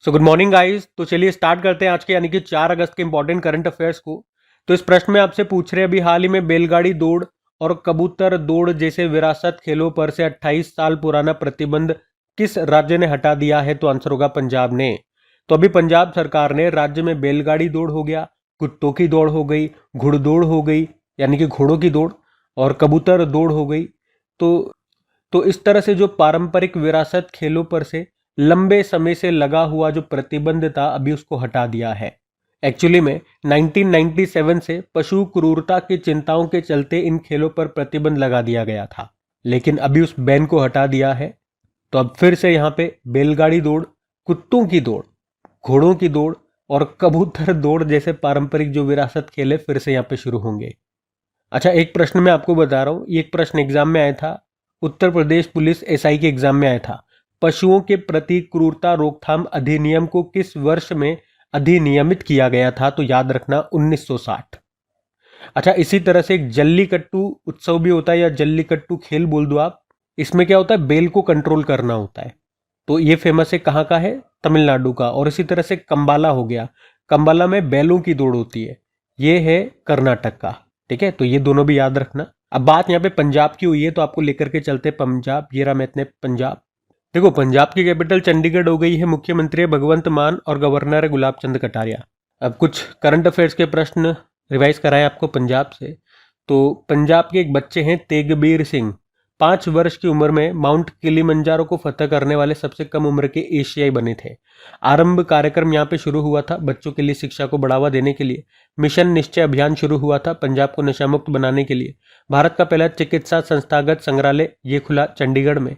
So good morning guys. तो चलिए start करते हैं आज के यानी कि 4 अगस्त के इंपॉर्टेंट करंट अफेयर्स को। तो इस प्रश्न में आपसे पूछ रहे हैं अभी हाल ही में बैलगाड़ी दौड़ और कबूतर दौड़ जैसे विरासत खेलों पर से 28 साल पुराना प्रतिबंध किस राज्य ने हटा दिया है? तो आंसर होगा पंजाब ने। तो अभी पंजाब सरकार ने राज्य में बैलगाड़ी दौड़ हो गया, कुत्तों की दौड़ हो गई, घुड़दौड़ हो गई यानी कि घोड़ों की दौड़, और कबूतर दौड़ हो गई। तो इस तरह से जो पारंपरिक विरासत खेलों पर से लंबे समय से लगा हुआ जो प्रतिबंध था अभी उसको हटा दिया है। एक्चुअली में 1997 से पशु क्रूरता की चिंताओं के चलते इन खेलों पर प्रतिबंध लगा दिया गया था, लेकिन अभी उस बैन को हटा दिया है। तो अब फिर से यहाँ पे बैलगाड़ी दौड़, कुत्तों की दौड़, घोड़ों की दौड़ और कबूतर दौड़ जैसे पारंपरिक जो विरासत खेल फिर से यहाँ पे शुरू होंगे। अच्छा, एक प्रश्न मैं आपको बता रहा हूँ, ये एक प्रश्न एग्जाम में आया था, उत्तर प्रदेश पुलिस एसआई के एग्जाम में आया था। पशुओं के प्रति क्रूरता रोकथाम अधिनियम को किस वर्ष में अधिनियमित किया गया था? तो याद रखना 1960। अच्छा, इसी तरह से एक जल्लीकट्टू उत्सव भी होता है या जल्लीकट्टू खेल बोल दो आप। इसमें क्या होता है, बैल को कंट्रोल करना होता है। तो ये फेमस है, कहाँ का है? तमिलनाडु का। और इसी तरह से कंबाला हो गया, कंबाला में बैलों की दौड़ होती है, ये है कर्नाटक का। ठीक है, तो ये दोनों भी याद रखना। अब बात यहाँ पे पंजाब की हुई है तो आपको लेकर के चलते पंजाब। ये रहा मैंने पंजाब। देखो, पंजाब की कैपिटल चंडीगढ़ हो गई है, मुख्यमंत्री है भगवंत मान और गवर्नर है गुलाब चंद कटारिया। अब कुछ करंट अफेयर्स के प्रश्न रिवाइज कराए आपको पंजाब से। तो पंजाब के एक बच्चे हैं तेगबीर सिंह, 5 वर्ष की उम्र में माउंट किलिमंजारो को फतह करने वाले सबसे कम उम्र के एशियाई बने थे। आरंभ कार्यक्रम यहाँ पे शुरू हुआ था बच्चों के लिए शिक्षा को बढ़ावा देने के लिए। मिशन निश्चय अभियान शुरू हुआ था पंजाब को नशा मुक्त बनाने के लिए। भारत का पहला चिकित्सा संस्थागत संग्रहालय ये खुला चंडीगढ़ में।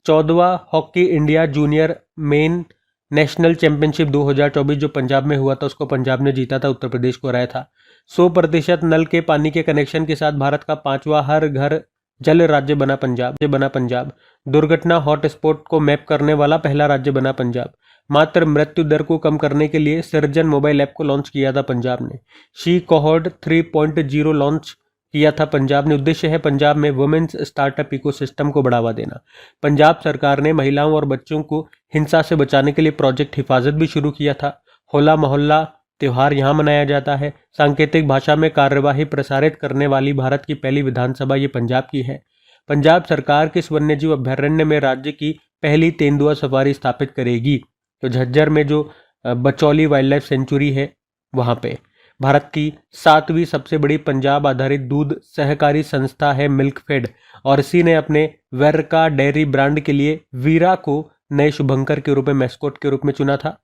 14वां hockey India junior men national championship 2024 जो पंजाब में हुआ था उसको पंजाब ने जीता था, उत्तर प्रदेश को हराया था। 100% नल के पानी के कनेक्शन के साथ भारत का 5वां हर घर जल राज्य बना पंजाब। दुर्घटना हॉटस्पॉट को मैप करने वाला पहला राज्य बना पंजाब। मात्र मृत्यु दर को कम करने के लिए सर्जन मोबाइल ऐप को लॉन्च किया था पंजाब ने। शी कोहॉर्ट 3.0 लॉन्च किया था पंजाब ने। उद्देश्य है पंजाब में वुमेन्स स्टार्टअप इकोसिस्टम को बढ़ावा देना। पंजाब सरकार ने महिलाओं और बच्चों को हिंसा से बचाने के लिए प्रोजेक्ट हिफाजत भी शुरू किया था। होला मोहल्ला त्योहार यहाँ मनाया जाता है। सांकेतिक भाषा में कार्यवाही प्रसारित करने वाली भारत की पहली विधानसभा ये पंजाब की है। पंजाब सरकार किस वन्यजीव अभ्यारण्य में राज्य की पहली तेंदुआ सफारी स्थापित करेगी? तो झज्जर में जो बचौली वाइल्ड लाइफ सेंचुरी है वहाँ पे। भारत की 7वीं सबसे बड़ी पंजाब आधारित दूध सहकारी संस्था है मिल्कफेड, और इसी ने अपने वेरका डेयरी ब्रांड के लिए वीरा को नए शुभंकर के रूप में मैस्कोट के रूप में चुना था।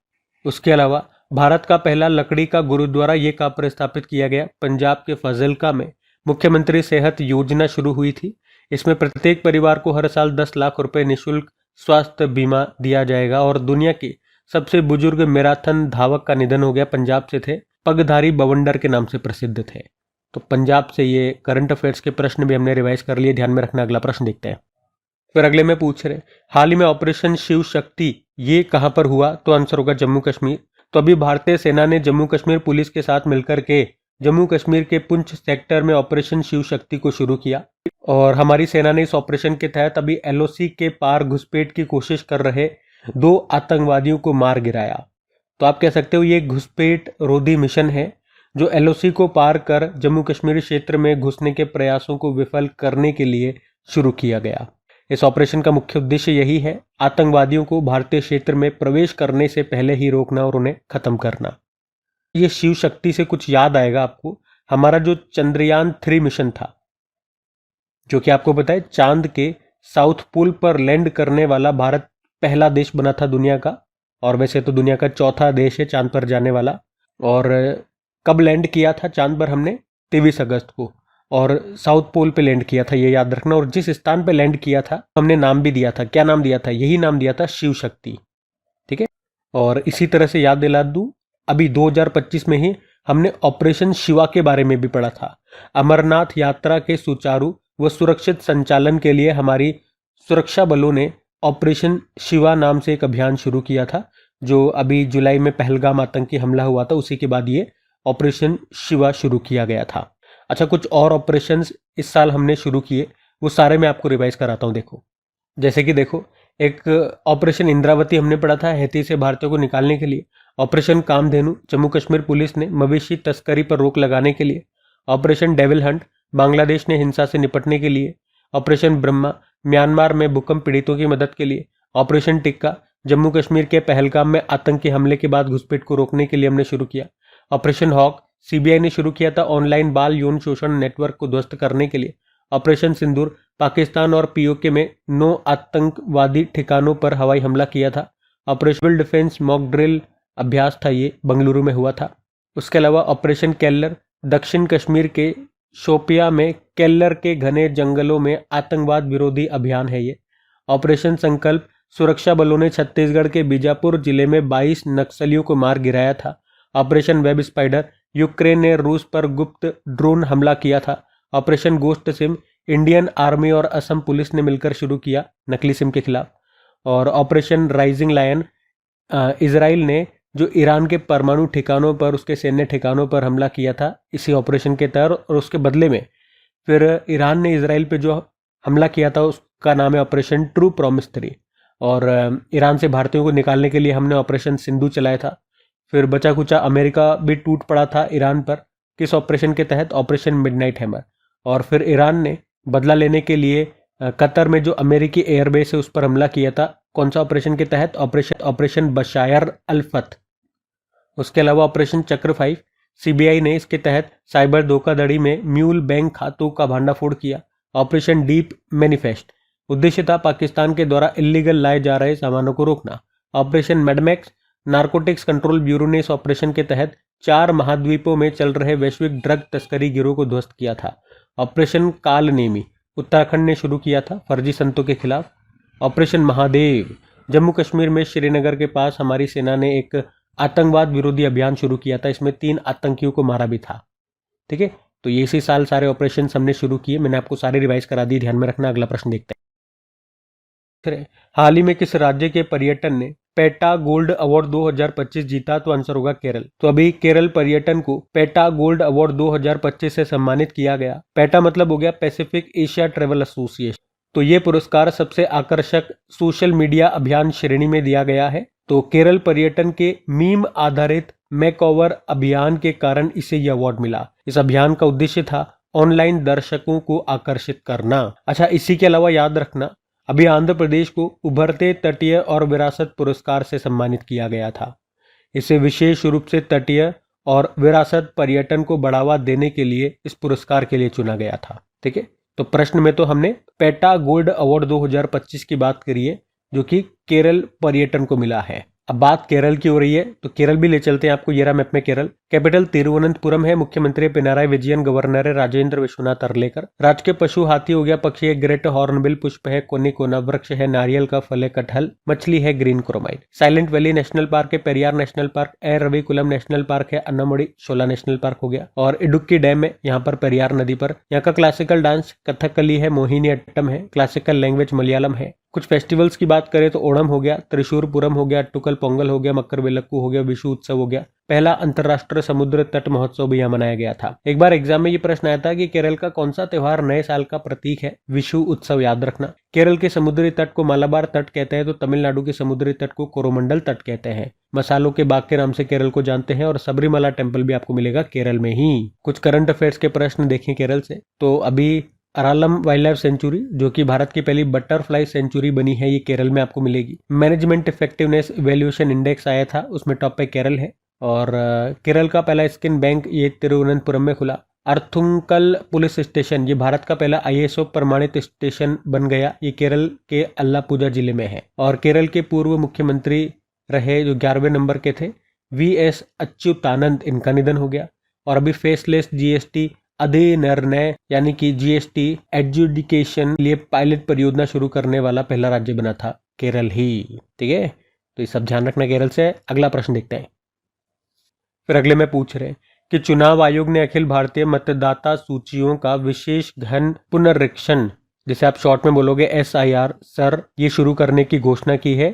उसके अलावा भारत का पहला लकड़ी का गुरुद्वारा ये कहाँ पर स्थापित किया गया? पंजाब के फाजिल्का में। मुख्यमंत्री सेहत योजना शुरू हुई थी। इसमें प्रत्येक परिवार को हर साल 10 लाख रुपए निःशुल्क स्वास्थ्य बीमा दिया जाएगा। और दुनिया के सबसे बुजुर्ग मैराथन धावक का निधन हो गया, पंजाब से थे, पगधारी बवंडर के नाम से प्रसिद्ध थे। तो पंजाब से ये करंट अफेयर्स के प्रश्न भी हमने रिवाइज कर लिए, ध्यान में रखना। अगला प्रश्न देखते हैं। फिर अगले में पूछ रहे हाल ही में ऑपरेशन शिव शक्ति ये कहां पर हुआ? तो आंसर होगा जम्मू कश्मीर। तो अभी भारतीय सेना ने जम्मू कश्मीर पुलिस के साथ मिलकर के जम्मू कश्मीर के पुंछ सेक्टर में ऑपरेशन शिव शक्ति को शुरू किया, और हमारी सेना ने इस ऑपरेशन के तहत अभी एलओसी के पार घुसपैठ की कोशिश कर रहे 2 आतंकवादियों को मार गिराया। तो आप कह सकते हो ये घुसपैठ रोधी मिशन है जो एलओसी को पार कर जम्मू कश्मीर क्षेत्र में घुसने के प्रयासों को विफल करने के लिए शुरू किया गया। इस ऑपरेशन का मुख्य उद्देश्य यही है, आतंकवादियों को भारतीय क्षेत्र में प्रवेश करने से पहले ही रोकना और उन्हें खत्म करना। ये शिव शक्ति से कुछ याद आएगा आपको, हमारा जो चंद्रयान 3 मिशन था, जो कि आपको पता है चांद के साउथ पोल पर लैंड करने वाला भारत पहला देश बना था दुनिया का, और वैसे तो दुनिया का 4था देश है चांद पर जाने वाला। और कब लैंड किया था चांद पर? हमने 23 अगस्त को, और साउथ पोल पे लैंड किया था, ये याद रखना। और जिस स्थान पे लैंड किया था हमने नाम भी दिया था, क्या नाम दिया था? यही नाम दिया था, शिव शक्ति। ठीक है, और इसी तरह से याद दिला दूं, अभी 2025 में ही हमने ऑपरेशन शिवा के बारे में भी पढ़ा था। अमरनाथ यात्रा के सुचारू व सुरक्षित संचालन के लिए हमारी सुरक्षा बलों ने ऑपरेशन शिवा नाम से एक अभियान शुरू किया था, जो अभी जुलाई में पहलगाम आतंकी हमला हुआ था, उसी के बाद ये ऑपरेशन शिवा शुरू किया गया था। अच्छा, कुछ और ऑपरेशंस इस साल हमने शुरू किए, वो सारे मैं आपको रिवाइज कराता हूँ। देखो, जैसे कि देखो, एक ऑपरेशन इंद्रावती हमने पढ़ा था हैती से भारतीयों को निकालने के लिए। ऑपरेशन कामधेनु जम्मू कश्मीर पुलिस ने मवेशी तस्करी पर रोक लगाने के लिए। ऑपरेशन डेविल हंट बांग्लादेश ने हिंसा से निपटने के लिए। ऑपरेशन ब्रह्मा म्यांमार में भूकंप पीड़ितों की मदद के लिए। ऑपरेशन टिक्का जम्मू कश्मीर के पहलगाम में आतंकी हमले के बाद घुसपैठ को रोकने के लिए हमने शुरू किया। ऑपरेशन हॉक सीबीआई ने शुरू किया था ऑनलाइन बाल यौन शोषण नेटवर्क को ध्वस्त करने के लिए। ऑपरेशन सिंदूर पाकिस्तान और पीओके में 9 आतंकवादी ठिकानों पर हवाई हमला किया था। Operation civil defence mock drill अभ्यास था, ये बेंगलुरु में हुआ था। उसके अलावा ऑपरेशन केल्लर दक्षिण कश्मीर के शोपिया में केल्लर के घने जंगलों में आतंकवाद विरोधी अभियान है ये। ऑपरेशन संकल्प सुरक्षा बलों ने छत्तीसगढ़ के बीजापुर जिले में 22 नक्सलियों को मार गिराया था। ऑपरेशन वेब स्पाइडर यूक्रेन ने रूस पर गुप्त ड्रोन हमला किया था। Operation ghost SIM Indian army और असम पुलिस ने मिलकर शुरू किया नकली सिम के खिलाफ। और ऑपरेशन राइजिंग लायन इजराइल ने जो ईरान के परमाणु ठिकानों पर, उसके सैन्य ठिकानों पर हमला किया था इसी ऑपरेशन के तहत, और उसके बदले में फिर ईरान ने इजराइल पे जो हमला किया था उसका नाम है ऑपरेशन ट्रू प्रॉमिस 3। और ईरान से भारतीयों को निकालने के लिए हमने ऑपरेशन सिंधु चलाया था। फिर बचा कुचा अमेरिका भी टूट पड़ा था ईरान पर, किस ऑपरेशन के तहत? Operation midnight hammer. और फिर ईरान ने बदला लेने के लिए कतर में जो अमेरिकी एयरबेस है उस पर हमला किया था, कौन सा ऑपरेशन के तहत? ऑपरेशन बशायर अल्फत। उसके अलावा ऑपरेशन चक्र 5 सीबीआई ने इसके तहत साइबर धोखाधड़ी में म्यूल बैंक खातों का भांडाफोड़ किया। ऑपरेशन डीप मैनिफेस्ट उद्देश्य था पाकिस्तान के द्वारा इलीगल लाए जा रहे सामानों को रोकना। ऑपरेशन मेडमैक्स नारकोटिक्स कंट्रोल ब्यूरो ने इस ऑपरेशन के तहत 4 महाद्वीपों में चल रहे वैश्विक ड्रग तस्करी गिरोह को ध्वस्त किया था। ऑपरेशन कालनेमी उत्तराखंड ने शुरू किया था फर्जी संतों के खिलाफ। ऑपरेशन महादेव जम्मू कश्मीर में श्रीनगर के पास हमारी सेना ने एक आतंकवाद विरोधी अभियान शुरू किया था, इसमें 3 आतंकियों को मारा भी था। ठीक है, तो ये इसी साल सारे ऑपरेशन हमने शुरू किए, मैंने आपको सारे रिवाइज करा दिए, ध्यान में रखना। अगला प्रश्न देखते हैं। हाल ही में किस राज्य के पर्यटन ने पेटा गोल्ड अवार्ड 2025 जीता? तो आंसर होगा केरल। तो अभी केरल पर्यटन को पेटा गोल्ड अवार्ड 2025 से सम्मानित किया गया। पेटा मतलब हो गया पैसिफिक एशिया ट्रेवल एसोसिएशन। तो ये पुरस्कार सबसे आकर्षक सोशल मीडिया अभियान श्रेणी में दिया गया है। तो केरल पर्यटन के मीम आधारित मेकओवर अभियान के कारण इसे यह अवार्ड मिला। इस अभियान का उद्देश्य था ऑनलाइन दर्शकों को आकर्षित करना। अच्छा, इसी के अलावा याद रखना अभी आंध्र प्रदेश को उभरते तटीय और विरासत पुरस्कार से सम्मानित किया गया था। इसे विशेष रूप से तटीय और विरासत पर्यटन को बढ़ावा देने के लिए इस पुरस्कार के लिए चुना गया था। ठीक है, तो प्रश्न में तो हमने पेटा गोल्ड अवार्ड 2025 की बात करी है जो कि केरल पर्यटन को मिला है। अब बात केरल की हो रही है तो केरल भी ले चलते हैं आपको। ये रहा मैप में केरल। कैपिटल तिरुवनंतपुरम है। मुख्यमंत्री पिनाराई विजयन। गवर्नर है राजेंद्र विश्वनाथ अर्लेकर। राज्य के पशु हाथी हो गया। पक्षी है ग्रेट हॉर्नबिल। पुष्प है कोनिकोना। वृक्ष है नारियल का फल है कटहल। मछली है green chromide. Silent valley national park है। पेरियार नेशनल पार्क है। रविकुलम नेशनल पार्क है। अन्नामुड़ी शोला नेशनल पार्क हो गया। और इडुक्की डैम है यहाँ पर पेरियार नदी पर। यहाँ का क्लासिकल डांस कथकली है। मोहिनी अट्टम है। क्लासिकल लैंग्वेज मलयालम है। कुछ फेस्टिवल्स की बात करें तो ओणम हो गया, त्रिशूरपुरम हो गया, टुकल पोंगल हो गया, मकर वेलक्कू हो गया, विशु उत्सव हो गया। पहला अंतरराष्ट्रीय समुद्र तट महोत्सव भी यहाँ मनाया गया था। एक बार एग्जाम में ये प्रश्न आया था कि केरल का कौन सा त्योहार नए साल का प्रतीक है? विशु उत्सव याद रखना। केरल के समुद्री तट को मालाबार तट कहते हैं तो तमिलनाडु के समुद्री तट को कोरोमंडल तट कहते हैं। मसालों के बाग के नाम से केरल को जानते हैं। और सबरीमला टेम्पल भी आपको मिलेगा केरल में ही। कुछ करंट अफेयर्स के प्रश्न देखें केरल से। तो अभी अरालम वाइल्ड लाइफ सेंचुरी जो कि भारत की पहली बटरफ्लाई सेंचुरी बनी है, ये केरल में आपको मिलेगी। मैनेजमेंट इफेक्टिवनेस इवैल्यूएशन इंडेक्स आया था, उसमें टॉप पे केरल है। और केरल का पहला स्किन बैंक ये तिरुवनंतपुरम में खुला। अर्थुंकल पुलिस स्टेशन ये भारत का पहला ISO प्रमाणित स्टेशन बन गया। ये केरल के अल्लापुजा जिले में है। और केरल के पूर्व मुख्यमंत्री रहे जो 11वें नंबर के थे VS अच्युतानंद, इनका निधन हो गया। और अभी फेसलेस GST अधिनिर्णय यानी कि GST एडजुडिकेशन लिए पायलट परियोजना शुरू करने वाला पहला राज्य बना था केरल ही। ठीक है, तो ये सब ध्यान रखना केरल से। अगला प्रश्न देखते हैं। फिर अगले में पूछ रहे हैं कि चुनाव आयोग ने अखिल भारतीय मतदाता सूचियों का विशेष गहन पुनरीक्षण, जिसे आप शॉर्ट में बोलोगे SIR सर, ये शुरू करने की घोषणा की है।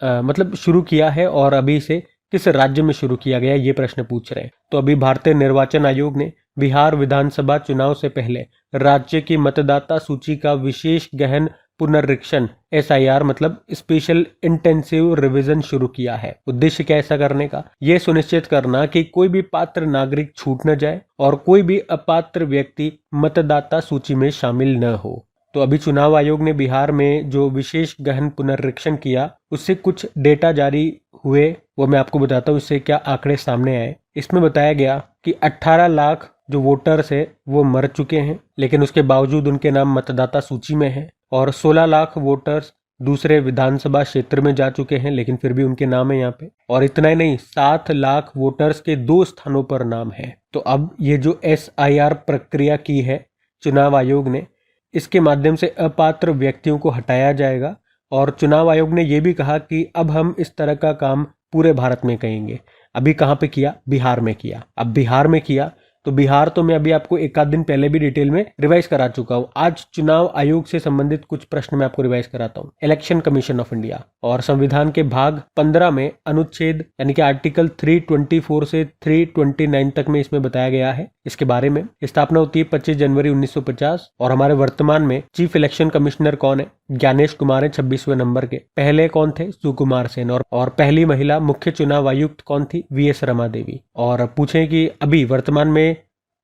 मतलब शुरू किया है। और अभी इसे किस राज्य में शुरू किया गया, ये प्रश्न पूछ रहे हैं। तो अभी भारतीय निर्वाचन आयोग ने बिहार विधानसभा चुनाव से पहले राज्य की मतदाता सूची का विशेष गहन पुनरीक्षण SIR मतलब स्पेशल इंटेंसिव रिवीजन शुरू किया है। उद्देश्य क्या है ऐसा करने का? यह सुनिश्चित करना कि कोई भी पात्र नागरिक छूट न जाए और कोई भी अपात्र व्यक्ति मतदाता सूची में शामिल न हो। तो अभी चुनाव आयोग ने बिहार में जो विशेष गहन पुनरीक्षण किया उससे कुछ डेटा जारी हुए, वो मैं आपको बताता हूँ इससे क्या आंकड़े सामने आए। इसमें बताया गया कि 18 लाख जो वोटर्स है वो मर चुके हैं, लेकिन उसके बावजूद उनके नाम मतदाता सूची में है, और 16 लाख वोटर्स दूसरे विधानसभा क्षेत्र में जा चुके हैं, लेकिन फिर भी उनके नाम है यहाँ पे। और इतना ही नहीं, 7 लाख वोटर्स के 2 स्थानों पर नाम है। तो अब ये जो SIR प्रक्रिया की है चुनाव आयोग ने, इसके माध्यम से अपात्र व्यक्तियों को हटाया जाएगा। और चुनाव आयोग ने यह भी कहा कि अब हम इस तरह का काम पूरे भारत में करेंगे। अभी कहाँ पे किया? बिहार में किया। अब बिहार में किया तो बिहार तो मैं अभी आपको एक आध दिन पहले भी डिटेल में रिवाइज करा चुका हूँ। आज चुनाव आयोग से संबंधित कुछ प्रश्न मैं आपको रिवाइज कराता हूँ। इलेक्शन कमीशन ऑफ इंडिया और संविधान के भाग 15 में अनुच्छेद यानी कि आर्टिकल 324 से 329 तक में इसमें बताया गया है। इसके बारे में स्थापना होती है 25 जनवरी 1950 और हमारे वर्तमान में चीफ इलेक्शन कमिश्नर कौन है? ज्ञानेश कुमार है 26वें नंबर के। पहले कौन थे? सुकुमार सेन। और पहली महिला मुख्य चुनाव आयुक्त कौन थी? VS रमा देवी। और पूछें कि अभी वर्तमान में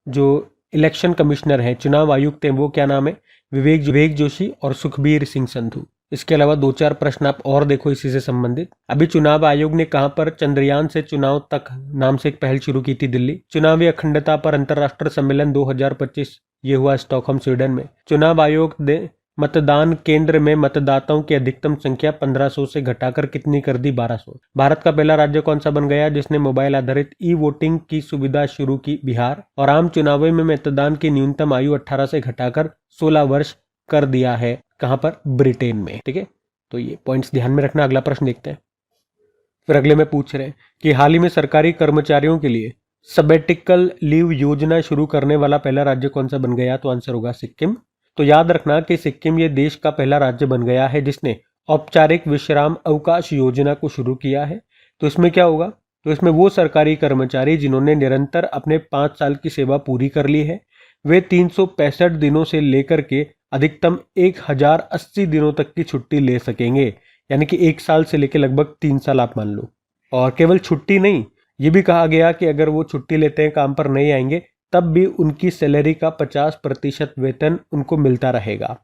जो इलेक्शन कमिश्नर है, चुनाव आयुक्त हैं, वो क्या नाम है? विवेक जोशी और सुखबीर सिंह संधू। इसके अलावा 2-4 प्रश्न आप और देखो इसी से संबंधित। अभी चुनाव आयोग ने कहां पर चंद्रयान से चुनाव तक नाम से एक पहल शुरू की थी? दिल्ली। चुनावी अखंडता पर अंतर्राष्ट्रीय सम्मेलन 2025 ये हुआ स्टॉकहोम स्वीडन में। चुनाव आयोग ने मतदान केंद्र में मतदाताओं की अधिकतम संख्या 1500 से घटाकर कितनी कर दी? 1200। भारत का पहला राज्य कौन सा बन गया जिसने मोबाइल आधारित ई-वोटिंग की सुविधा शुरू की? बिहार। और आम चुनावों में मतदान की न्यूनतम आयु 18 से घटाकर 16 वर्ष कर दिया है। कहां पर? ब्रिटेन में। ठीक है, तो ये पॉइंट्स ध्यान में रखना। अगला प्रश्न देखते हैं। फिर अगले में पूछ रहे हैं कि हाल ही में सरकारी कर्मचारियों के लिए सबेटिकल लीव योजना शुरू करने वाला पहला राज्य कौन सा बन गया? तो आंसर होगा सिक्किम। तो याद रखना कि सिक्किम ये देश का पहला राज्य बन गया है जिसने औपचारिक विश्राम अवकाश योजना को शुरू किया है। तो इसमें क्या होगा? तो इसमें वो सरकारी कर्मचारी जिन्होंने निरंतर अपने 5 साल की सेवा पूरी कर ली है, वे 365 दिनों से लेकर के अधिकतम 1080 दिनों तक की छुट्टी ले सकेंगे। यानी कि 1 साल से लेकर लगभग 3 साल आप मान लो। और केवल छुट्टी नहीं, ये भी कहा गया कि अगर वो छुट्टी लेते हैं, काम पर नहीं आएंगे, तब भी उनकी सैलरी का 50% वेतन उनको मिलता रहेगा।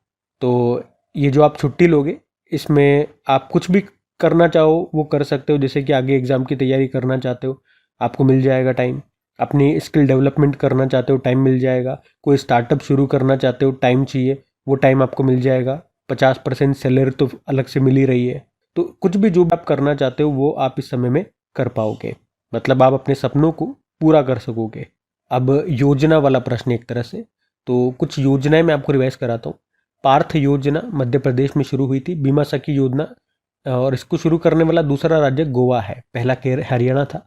तो ये जो आप छुट्टी लोगे, इसमें आप कुछ भी करना चाहो वो कर सकते हो। जैसे कि आगे एग्जाम की तैयारी करना चाहते हो, आपको मिल जाएगा टाइम। अपनी स्किल डेवलपमेंट करना चाहते हो, टाइम मिल जाएगा। कोई स्टार्टअप शुरू करना चाहते हो, टाइम चाहिए, वो टाइम आपको मिल जाएगा। 50% सैलरी तो अलग से मिल ही रही है। तो कुछ भी जो आप करना चाहते हो वो आप इस समय में कर पाओगे, मतलब आप अपने सपनों को पूरा कर सकोगे। अब योजना वाला प्रश्न एक तरह से, तो कुछ योजनाएं मैं आपको रिवाइज कराता हूँ। पार्थ योजना मध्य प्रदेश में शुरू हुई थी। बीमा सखी योजना, और इसको शुरू करने वाला दूसरा राज्य गोवा है, पहला हरियाणा था।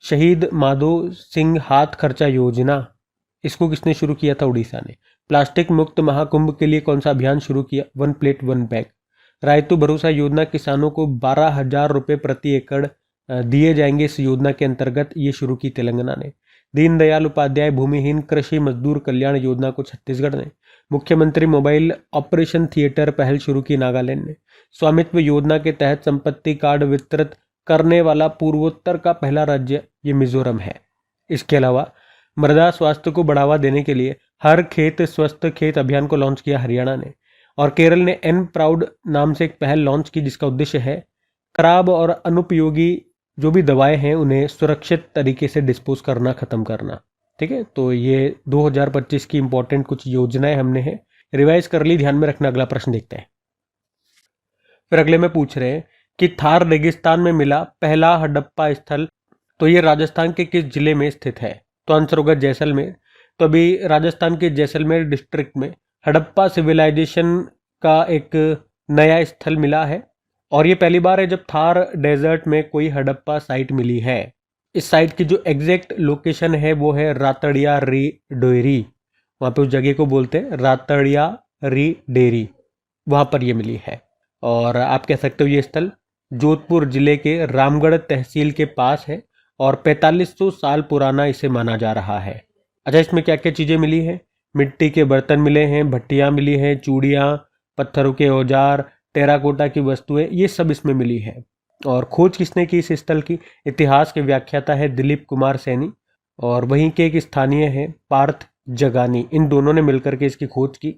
शहीद माधो सिंह हाथ खर्चा योजना, इसको किसने शुरू किया था? उड़ीसा ने। प्लास्टिक मुक्त महाकुंभ के लिए कौन सा अभियान शुरू किया? 1 प्लेट 1 बैग। रायतु भरोसा योजना, किसानों को 12,000 रुपये प्रति एकड़ दिए जाएंगे। इस योजना के अंतर्गत ये शुरू की तेलंगाना ने। दीनदयाल उपाध्याय भूमिहीन कृषि मजदूर कल्याण योजना को छत्तीसगढ़ ने। मुख्यमंत्री मोबाइल ऑपरेशन थिएटर पहल शुरू की नागालैंड ने। स्वामित्व योजना के तहत संपत्ति कार्ड वितरित करने वाला पूर्वोत्तर का पहला राज्य ये मिजोरम है। इसके अलावा मृदा स्वास्थ्य को बढ़ावा देने के लिए हर खेत स्वस्थ खेत अभियान को लॉन्च किया हरियाणा ने। और केरल ने एन प्राउड नाम से एक पहल लॉन्च की जिसका उद्देश्य है खराब और अनुपयोगी जो भी दवाएं हैं उन्हें सुरक्षित तरीके से डिस्पोज करना, खत्म करना। ठीक है, तो ये 2025 की इंपॉर्टेंट कुछ योजनाएं हमने हैं रिवाइज कर ली, ध्यान में रखना। अगला प्रश्न देखते हैं। फिर अगले में पूछ रहे हैं कि थार रेगिस्तान में मिला पहला हड़प्पा स्थल, तो ये राजस्थान के किस जिले में स्थित है? तो आंसर होगा जैसलमेर। तो अभी राजस्थान के जैसलमेर डिस्ट्रिक्ट में हड़प्पा सिविलाइजेशन का एक नया स्थल मिला है, और ये पहली बार है जब थार डेजर्ट में कोई हड़प्पा साइट मिली है। इस साइट की जो एग्जैक्ट लोकेशन है वो है रातड़िया री डेरी, वहाँ पे उस जगह को बोलते हैं रातड़िया री डेरी, वहाँ पर ये मिली है। और आप कह सकते हो ये स्थल जोधपुर जिले के रामगढ़ तहसील के पास है और 4500 साल पुराना इसे माना जा रहा है। अच्छा, इसमें क्या क्या चीज़ें मिली हैं? मिट्टी के बर्तन मिले हैं, भट्टियाँ मिली हैं, चूड़ियाँ, पत्थरों के औजार, टेराकोटा की वस्तुएं, ये सब इसमें मिली है। और खोज किसने की इस स्थल की? इतिहास के व्याख्याता है दिलीप कुमार सैनी, और वहीं के एक स्थानीय है पार्थ जगानी। इन दोनों ने मिलकर के इसकी खोज की।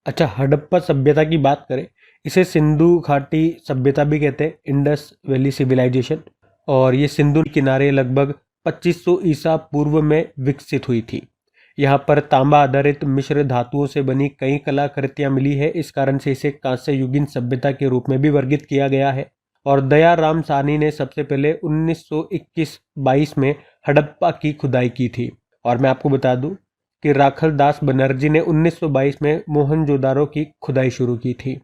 अच्छा, हड़प्पा सभ्यता की बात करें, इसे सिंधु घाटी सभ्यता भी कहते हैं, इंडस वैली सिविलाइजेशन। और ये सिंधु किनारे लगभग 2500 ईसा पूर्व में विकसित हुई थी। यहाँ पर तांबा आधारित मिश्र धातुओं से बनी कई कलाकृतियां मिली है। इस कारण से इसे कांस्य युगीन सभ्यता के रूप में भी वर्गीकृत किया गया है। और दयाराम साहनी ने सबसे पहले 1921-22 में हड़प्पा की खुदाई की थी। और मैं आपको बता दूं कि राखल दास बनर्जी ने 1922 में मोहनजोदारो की खुदाई शुरू की थी।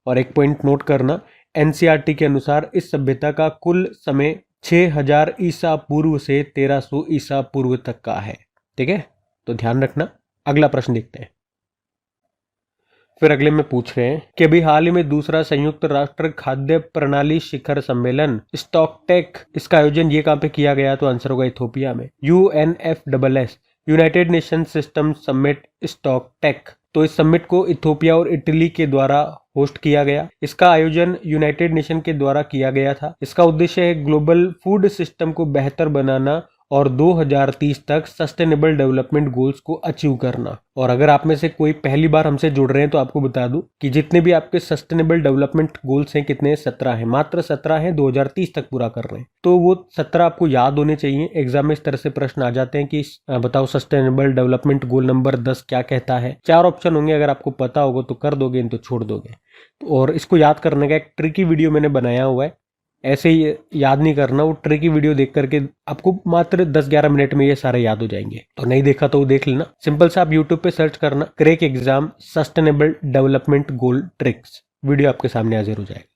और एक पॉइंट नोट करना, एनसीईआरटी के अनुसार इस सभ्यता का कुल समय 6000 ईसा पूर्व से 1300 ईसा पूर्व तक का है। ठीक है, तो ध्यान रखना। अगला प्रश्न देखते हैं। फिर अगले में पूछ रहे हैं कि अभी हाल ही में दूसरा संयुक्त राष्ट्र खाद्य प्रणाली शिखर सम्मेलन स्टॉकटेक, इसका आयोजन ये कहाँ पे किया गया? तो आंसर होगा इथोपिया में। UNFSS, united nation system summit stocktake. तो इस समिट को इथोपिया और इटली के द्वारा होस्ट किया गया। इसका आयोजन यूनाइटेड नेशन के द्वारा किया गया था। इसका उद्देश्य है ग्लोबल फूड सिस्टम को बेहतर बनाना और 2030 तक सस्टेनेबल डेवलपमेंट गोल्स को अचीव करना। और अगर आप में से कोई पहली बार हमसे जुड़ रहे हैं तो आपको बता दूं कि जितने भी आपके सस्टेनेबल डेवलपमेंट गोल्स हैं, कितने? 17 हैं, मात्र 17 हैं, 2030 तक पूरा कर रहे हैं। तो वो 17 आपको याद होने चाहिए। एग्जाम में इस तरह से प्रश्न आ जाते हैं कि बताओ सस्टेनेबल डेवलपमेंट गोल नंबर 10 क्या कहता है। 4 ऑप्शन होंगे, अगर आपको पता होगा तो कर दोगे, तो छोड़ दोगे। और इसको याद करने का एक ट्रिकी वीडियो मैंने बनाया हुआ है, ऐसे ही याद नहीं करना, वो ट्रिकी वीडियो देख करके आपको मात्र 10-11 मिनट में ये सारे याद हो जाएंगे। तो नहीं देखा तो वो देख लेना। सिंपल सा आप यूट्यूब पे सर्च करना crack exam sustainable development goal tricks, video आपके सामने हाजिर हो जाएगा।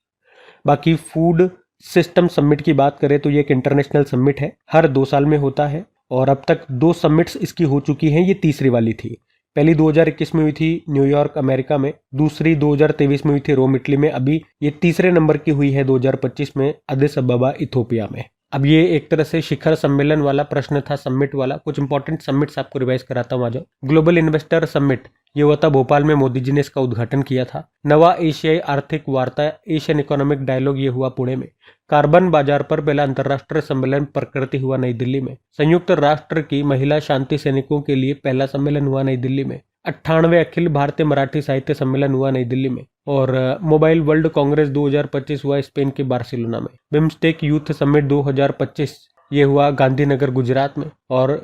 बाकी फूड सिस्टम समिट की बात करें तो ये एक इंटरनेशनल समिट है, हर 2 साल में होता है। और अब तक 2 समिट्स इसकी हो चुकी हैं, ये तीसरी वाली थी। पहली 2021 में हुई थी न्यूयॉर्क अमेरिका में, दूसरी 2023 में हुई थी रोम इटली में, अभी ये तीसरे नंबर की हुई है 2025 में अदिस अबबा इथोपिया में। अब ये एक तरह से शिखर सम्मेलन वाला प्रश्न था, समिट वाला। कुछ इंपॉर्टेंट समिट्स आपको रिवाइज कराता हूँ, आ जाओ। ग्लोबल इन्वेस्टर समिट, ये हुआ था भोपाल में, मोदी जी ने इसका उद्घाटन किया था। नवा एशियाई आर्थिक वार्ता, एशियन इकोनॉमिक डायलॉग, ये हुआ पुणे में। कार्बन बाजार पर पहला अंतर्राष्ट्रीय सम्मेलन प्रकृति हुआ नई दिल्ली में। संयुक्त राष्ट्र की महिला शांति सैनिकों के लिए पहला सम्मेलन हुआ नई दिल्ली में। 98वें अखिल भारतीय मराठी साहित्य सम्मेलन हुआ नई दिल्ली में। और मोबाइल वर्ल्ड कांग्रेस 2025 हुआ स्पेन के बार्सिलोना में। बिम्स्टेक यूथ समिट 2025 ये हुआ गांधीनगर गुजरात में। और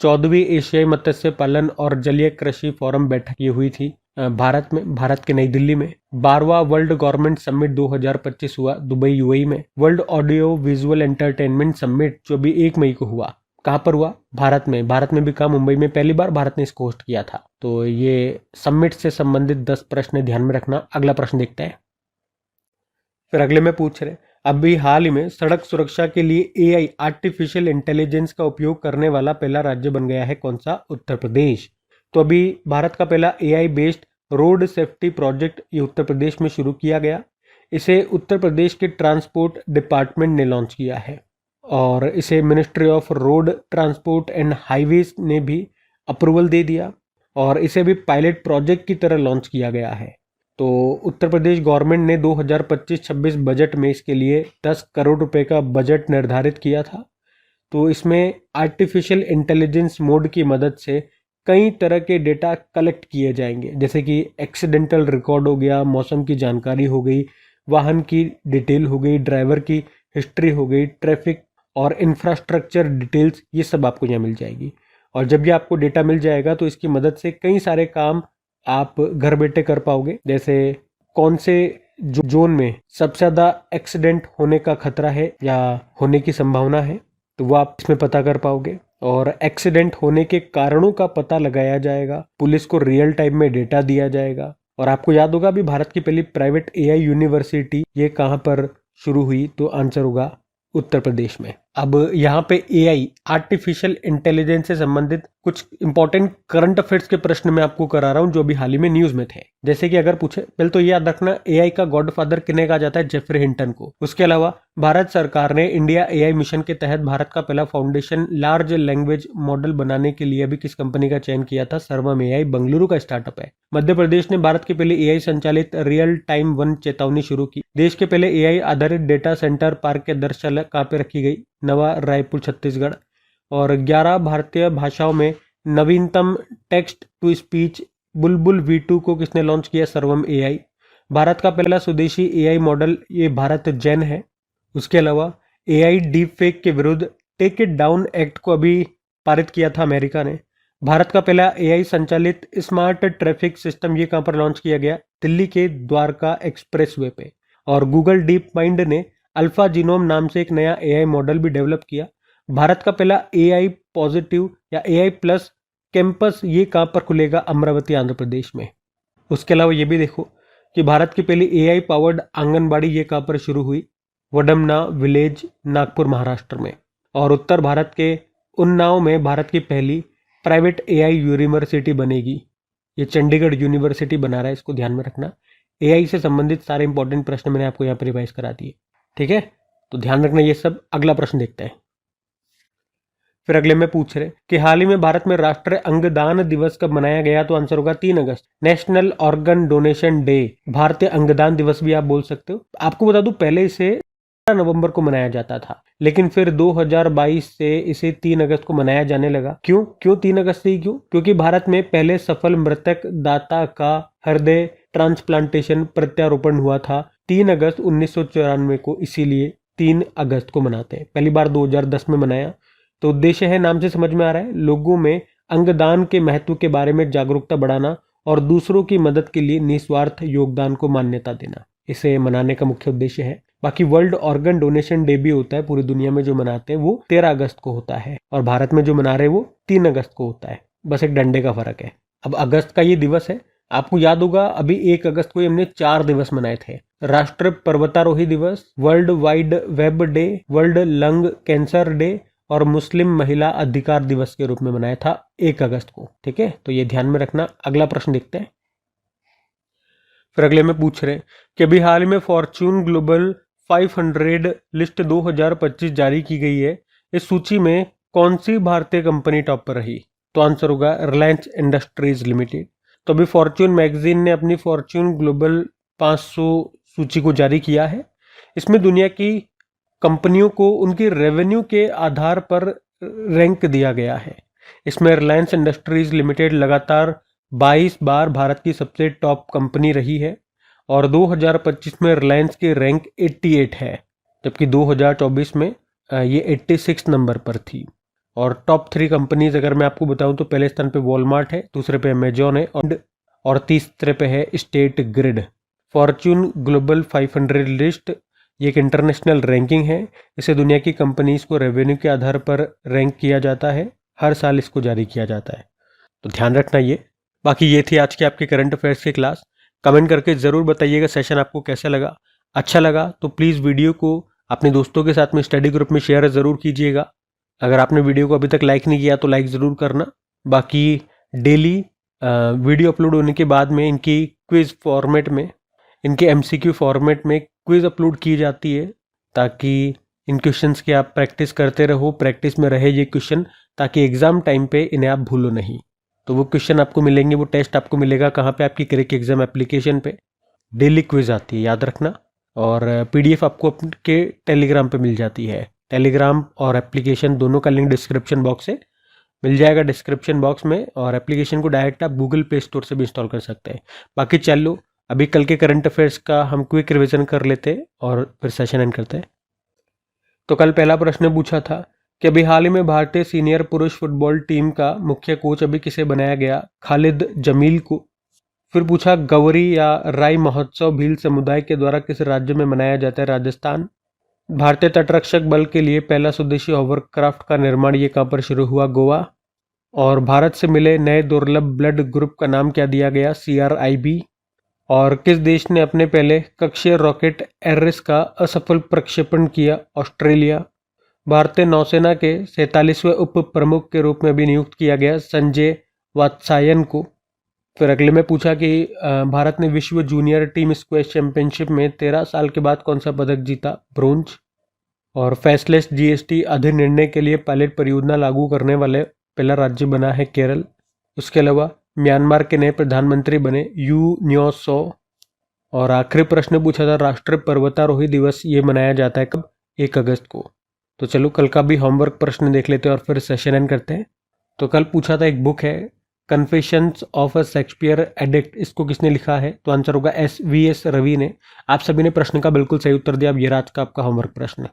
14वीं एशियाई मत्स्य पालन और जलीय कृषि फोरम बैठक ये हुई थी भारत में, भारत के नई दिल्ली में। 12वां वर्ल्ड गवर्नमेंट समिट 2025 हुआ दुबई यूएई में। World audio visual entertainment summit जो भी 1 मई को हुआ, कहाँ पर हुआ? भारत में। भारत में भी कहा, मुंबई में पहली बार भारत ने इसको होस्ट किया था। तो ये समिट से संबंधित 10 प्रश्न ध्यान में रखना। अगला प्रश्न देखते हैं। फिर अगले में पूछ रहे, अभी हाल ही में सड़क सुरक्षा के लिए एआई आर्टिफिशियल इंटेलिजेंस का उपयोग करने वाला पहला राज्य बन गया है, कौन सा? उत्तर प्रदेश। तो अभी भारत का पहला AI based road safety project ये उत्तर प्रदेश में शुरू किया गया। इसे उत्तर प्रदेश के ट्रांसपोर्ट डिपार्टमेंट ने लॉन्च किया है और इसे ministry of road transport and highways ने भी अप्रूवल दे दिया और इसे भी पायलट प्रोजेक्ट की तरह लॉन्च किया गया है। तो उत्तर प्रदेश गवर्नमेंट ने 2025-26 बजट में इसके लिए 10 करोड़ रुपए का बजट निर्धारित किया था। तो इसमें आर्टिफिशियल इंटेलिजेंस मोड की मदद से कई तरह के डेटा कलेक्ट किए जाएंगे, जैसे कि एक्सीडेंटल रिकॉर्ड हो गया, मौसम की जानकारी हो गई, वाहन की डिटेल हो गई, ड्राइवर की हिस्ट्री हो गई, ट्रैफिक और इंफ्रास्ट्रक्चर डिटेल्स, ये सब आपको यहाँ मिल जाएगी। और जब ये आपको डेटा मिल जाएगा तो इसकी मदद से कई सारे काम आप घर बैठे कर पाओगे, जैसे कौन से जोन में सबसे ज़्यादा एक्सीडेंट होने का खतरा है या होने की संभावना है, तो वो आप इसमें पता कर पाओगे। और एक्सीडेंट होने के कारणों का पता लगाया जाएगा, पुलिस को रियल टाइम में डेटा दिया जाएगा। और आपको याद होगा अभी भारत की पहली प्राइवेट एआई यूनिवर्सिटी ये कहाँ पर शुरू हुई, तो आंसर होगा उत्तर प्रदेश में। अब यहाँ पे एआई, आर्टिफिशियल इंटेलिजेंस से संबंधित कुछ इंपॉर्टेंट करंट अफेयर्स के प्रश्न मैं आपको करा रहा हूँ जो अभी हाल ही में न्यूज में थे। जैसे कि अगर पूछे, पहले तो ये याद रखना एआई का गॉडफादर किन्हें कहा जाता है, जेफरी हिंटन को। उसके अलावा भारत सरकार ने इंडिया एआई मिशन के तहत भारत का पहला फाउंडेशन लार्ज लैंग्वेज मॉडल बनाने के लिए अभी किस कंपनी का चयन किया था, सर्वम एआई बंगलुरु का स्टार्टअप है। मध्य प्रदेश ने भारत की पहली एआई संचालित रियल टाइम वन चेतावनी शुरू की। देश के पहले एआई आधारित डेटा सेंटर पार्क की आधारशिला कहाँ पे रखी गई, नवा रायपुर छत्तीसगढ़। और 11 भारतीय भाषाओं में नवीनतम text to speech Bulbul V2 को किसने लॉन्च किया, सर्वम एआई। भारत का पहला स्वदेशी एआई मॉडल ये भारत जेन है। उसके अलावा एआई डीप फेक के विरुद्ध टेक इट डाउन एक्ट को अभी पारित किया था अमेरिका ने। भारत का पहला एआई संचालित स्मार्ट ट्रैफिक सिस्टम ये कहाँ पर लॉन्च किया गया, दिल्ली के द्वारका एक्सप्रेसवे पे। और गूगल डीप माइंड ने अल्फा जीनोम नाम से एक नया एआई मॉडल भी डेवलप किया। भारत का पहला एआई पॉजिटिव या एआई प्लस कैंपस ये कहाँ पर खुलेगा, अमरावती आंध्र प्रदेश में। उसके अलावा ये भी देखो कि भारत की पहली एआई पावर्ड आंगनबाड़ी ये कहाँ पर शुरू हुई, वडमना विलेज नागपुर महाराष्ट्र में। और उत्तर भारत के उन्नाव में भारत की पहली प्राइवेट एआई यूनिवर्सिटी बनेगी। ये चंडीगढ़ यूनिवर्सिटी बना रहा है, इसको ध्यान में रखना। एआई से संबंधित सारे इंपॉर्टेंट प्रश्न मैंने आपको यहाँ पर रिवाइज करा दिए, ठीक है, तो ध्यान रखना ये सब। अगला प्रश्न देखते हैं। फिर अगले में पूछ रहे कि हाल ही में भारत में राष्ट्रीय अंगदान दिवस कब मनाया गया, तो आंसर होगा 3 अगस्त, नेशनल ऑर्गन डोनेशन डे, भारतीय अंगदान दिवस भी आप बोल सकते हो। आपको बता दूं पहले इसे 15 नवंबर को मनाया जाता था, लेकिन फिर 2022 से इसे 3 अगस्त को मनाया जाने लगा। क्यों 3 अगस्त से ही क्यों? क्योंकि भारत में पहले सफल मृतक दाता का हृदय ट्रांसप्लांटेशन प्रत्यारोपण हुआ था 3 अगस्त 1994 को, इसीलिए 3 अगस्त को मनाते हैं। पहली बार 2010 में मनाया। तो उद्देश्य है, नाम से समझ में आ रहा है, लोगों में अंगदान के महत्व के बारे में जागरूकता बढ़ाना और दूसरों की मदद के लिए निस्वार्थ योगदान को मान्यता देना, इसे मनाने का मुख्य उद्देश्य है। बाकी वर्ल्ड ऑर्गन डोनेशन डे भी होता है, पूरी दुनिया में जो मनाते हैं वो 13 अगस्त को होता है, और भारत में जो मना रहे हैं वो 3 अगस्त को होता है, बस एक डंडे का फर्क है। अब अगस्त का ये दिवस है, आपको याद होगा अभी 1 अगस्त को हमने 4 दिवस मनाए थे, राष्ट्रीय पर्वतारोही दिवस, world wide web day, world lung cancer day और मुस्लिम महिला अधिकार दिवस के रूप में मनाया था 1 अगस्त को, ठीक है, तो ये ध्यान में रखना। अगला प्रश्न देखते हैं। फिर अगले में पूछ रहे कि अभी हाल में फॉर्च्यून ग्लोबल 500 लिस्ट 2025 जारी की गई है। इस सूची में कौन सी भारतीय कंपनी टॉप पर रही, तो आंसर होगा रिलायंस इंडस्ट्रीज लिमिटेड। तो अभी फॉर्च्यून मैगजीन ने अपनी फॉर्च्यून ग्लोबल 500 सूची को जारी किया है। इसमें दुनिया की कंपनियों को उनकी रेवेन्यू के आधार पर रैंक दिया गया है। इसमें रिलायंस इंडस्ट्रीज लिमिटेड लगातार 22 बार भारत की सबसे टॉप कंपनी रही है, और 2025 में रिलायंस की रैंक 88 है, जबकि 2024 में ये 86 नंबर पर थी। और टॉप 3 कंपनीज अगर मैं आपको बताऊं तो पहले स्थान पे वॉलमार्ट है, दूसरे पे अमेजॉन है, और तीसरे पे है state grid. Fortune global 500 list ये एक इंटरनेशनल रैंकिंग है। इसे दुनिया की कंपनीज को रेवेन्यू के आधार पर रैंक किया जाता है, हर साल इसको जारी किया जाता है, तो ध्यान रखना ये। बाकी ये थी आज की आपकी करंट अफेयर्स की क्लास। कमेंट करके ज़रूर बताइएगा सेशन आपको कैसा लगा। अच्छा लगा तो प्लीज़ वीडियो को अपने दोस्तों के साथ में स्टडी ग्रुप में शेयर ज़रूर कीजिएगा। अगर आपने वीडियो को अभी तक लाइक नहीं किया तो लाइक ज़रूर करना। बाकी डेली वीडियो अपलोड होने के बाद में इनकी क्विज़ फॉर्मेट में, इनके MCQ फॉर्मेट में क्विज़ अपलोड की जाती है, ताकि इन क्वेश्चंस की आप प्रैक्टिस करते रहो, प्रैक्टिस में रहे ये क्वेश्चन, ताकि एग्ज़ाम टाइम पे इन्हें आप भूलो नहीं। तो वो क्वेश्चन आपको मिलेंगे, वो टेस्ट आपको मिलेगा कहाँ पे, आपकी क्रिक एग्जाम एप्लीकेशन पे डेली क्विज आती है, याद रखना। और PDF आपको आपके टेलीग्राम पे मिल जाती है। टेलीग्राम और एप्लीकेशन दोनों का लिंक डिस्क्रिप्शन बॉक्स से मिल जाएगा, डिस्क्रिप्शन बॉक्स में। और एप्लीकेशन को डायरेक्ट आप गूगल प्ले स्टोर से भी इंस्टॉल कर सकते हैं। बाकी चलो अभी कल के करंट अफेयर्स का हम क्विक रिविजन कर लेते हैं और फिर सेशन एंड करते हैं। तो कल पहला प्रश्न पूछा था कि अभी हाल ही में भारतीय सीनियर पुरुष फुटबॉल टीम का मुख्य कोच अभी किसे बनाया गया, खालिद जमील को। फिर पूछा गौरी या राई महोत्सव भील समुदाय के द्वारा किस राज्य में मनाया जाता है, राजस्थान। भारतीय तटरक्षक बल के लिए पहला स्वदेशी होवरक्राफ्ट का निर्माण ये कहाँ पर शुरू हुआ, गोवा। और भारत से मिले नए दुर्लभ ब्लड ग्रुप का नाम क्या दिया गया, CRIB। और किस देश ने अपने पहले कक्षीय रॉकेट एरिस का असफल प्रक्षेपण किया, ऑस्ट्रेलिया। भारतीय नौसेना के 47वें उप प्रमुख के रूप में भी नियुक्त किया गया संजय वात्सायन को। फिर अगले में पूछा कि भारत ने विश्व जूनियर टीम स्क्वैश चैंपियनशिप में 13 साल के बाद कौन सा पदक जीता? ब्रोंज। और फैसलेस जीएसटी अधिनिर्णय के लिए पायलट परियोजना लागू करने वाले पहला राज्य बना है केरल। उसके अलावा म्यांमार के नए प्रधानमंत्री बने यू न्यो सो। और आखिरी प्रश्न पूछा था राष्ट्रीय पर्वतारोही दिवस ये मनाया जाता है कब? 1 अगस्त को। तो चलो कल का भी होमवर्क प्रश्न देख लेते हैं और फिर सेशन एंड करते हैं। तो कल पूछा था एक बुक है confessions of a Shakespeare addict, इसको किसने लिखा है? तो आंसर होगा SVS रवि ने। आप सभी ने प्रश्न का बिल्कुल सही उत्तर दिया। अब ये आज का आपका होमवर्क प्रश्न है।